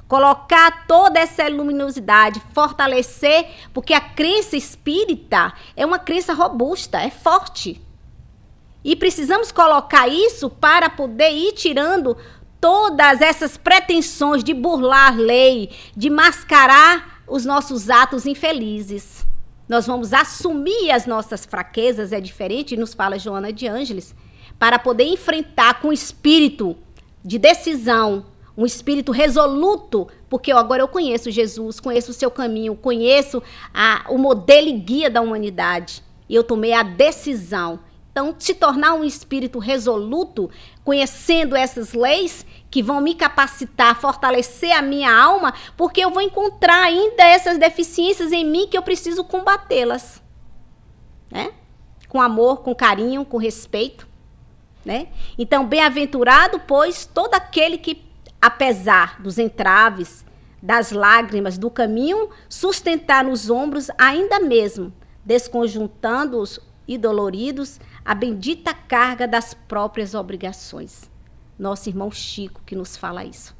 Colocar toda essa luminosidade, fortalecer, porque a crença espírita é uma crença robusta, é forte. E precisamos colocar isso para poder ir tirando todas essas pretensões de burlar a lei, de mascarar os nossos atos infelizes. Nós vamos assumir as nossas fraquezas, é diferente, nos fala Joana de Ângeles, para poder enfrentar com espírito de decisão, um espírito resoluto, porque agora eu conheço Jesus, conheço o seu caminho, conheço o modelo e guia da humanidade, e eu tomei a decisão. Então, se tornar um espírito resoluto, conhecendo essas leis que vão me capacitar, fortalecer a minha alma, porque eu vou encontrar ainda essas deficiências em mim que eu preciso combatê-las. né? Com amor, com carinho, com respeito, né? Então, bem-aventurado, pois, todo aquele que, apesar dos entraves, das lágrimas do caminho, sustentar nos ombros, ainda mesmo, desconjuntando-os e doloridos, a bendita carga das próprias obrigações. Nosso irmão Chico que nos fala isso,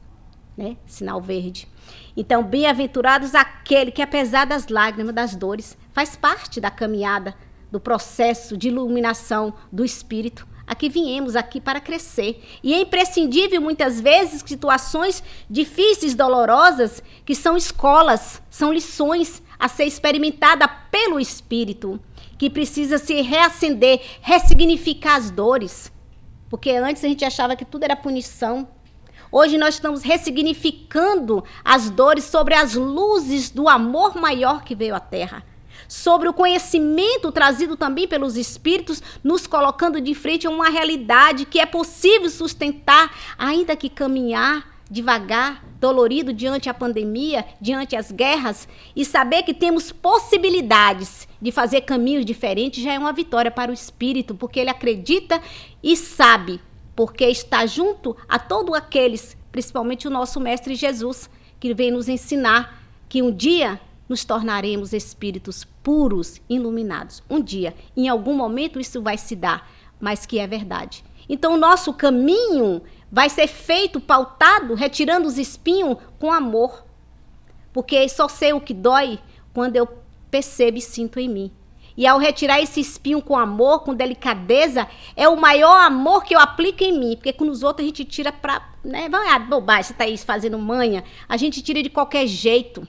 né? Sinal verde. Então, bem-aventurados aquele que, apesar das lágrimas, das dores, faz parte da caminhada, do processo de iluminação do espírito. Aqui viemos aqui para crescer. E é imprescindível, muitas vezes, situações difíceis, dolorosas, que são escolas, são lições a ser experimentada pelo espírito, que precisa se reacender, ressignificar as dores. Porque antes a gente achava que tudo era punição. Hoje nós estamos ressignificando as dores sobre as luzes do amor maior que veio à Terra. Sobre o conhecimento trazido também pelos espíritos, nos colocando de frente a uma realidade que é possível sustentar, ainda que caminhar devagar, dolorido diante a pandemia, diante as guerras, e saber que temos possibilidades de fazer caminhos diferentes já é uma vitória para o espírito, porque ele acredita e sabe, porque está junto a todos aqueles, principalmente o nosso Mestre Jesus, que vem nos ensinar que um dia nos tornaremos espíritos puros, iluminados. Um dia, em algum momento isso vai se dar, mas que é verdade. Então o nosso caminho vai ser feito, pautado, retirando os espinhos com amor. Porque só sei o que dói quando eu percebo e sinto em mim. E ao retirar esse espinho com amor, com delicadeza, é o maior amor que eu aplico em mim. Porque com os outros a gente tira pra... né? Bobagem, você tá aí fazendo manha. A gente tira de qualquer jeito.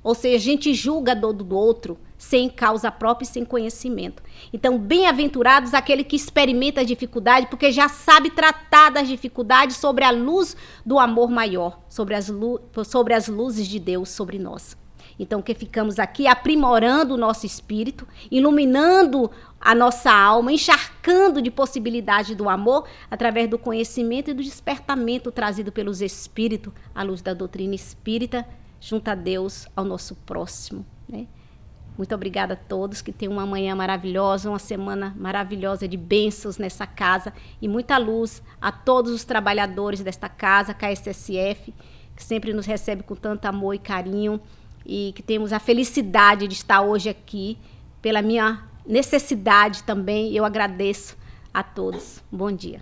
Ou seja, a gente julga a dor do outro sem causa própria e sem conhecimento. Então, bem-aventurados aquele que experimenta a dificuldade, porque já sabe tratar das dificuldades sobre a luz do amor maior, sobre as luzes de Deus sobre nós. Então, que ficamos aqui aprimorando o nosso espírito, iluminando a nossa alma, encharcando de possibilidade do amor, através do conhecimento e do despertamento trazido pelos espíritos, à luz da doutrina espírita, junto a Deus, ao nosso próximo, né? Muito obrigada a todos, que tenham uma manhã maravilhosa, uma semana maravilhosa de bênçãos nessa casa e muita luz a todos os trabalhadores desta casa, KSSF, que sempre nos recebe com tanto amor e carinho e que temos a felicidade de estar hoje aqui. Pela minha necessidade também, eu agradeço a todos. Bom dia.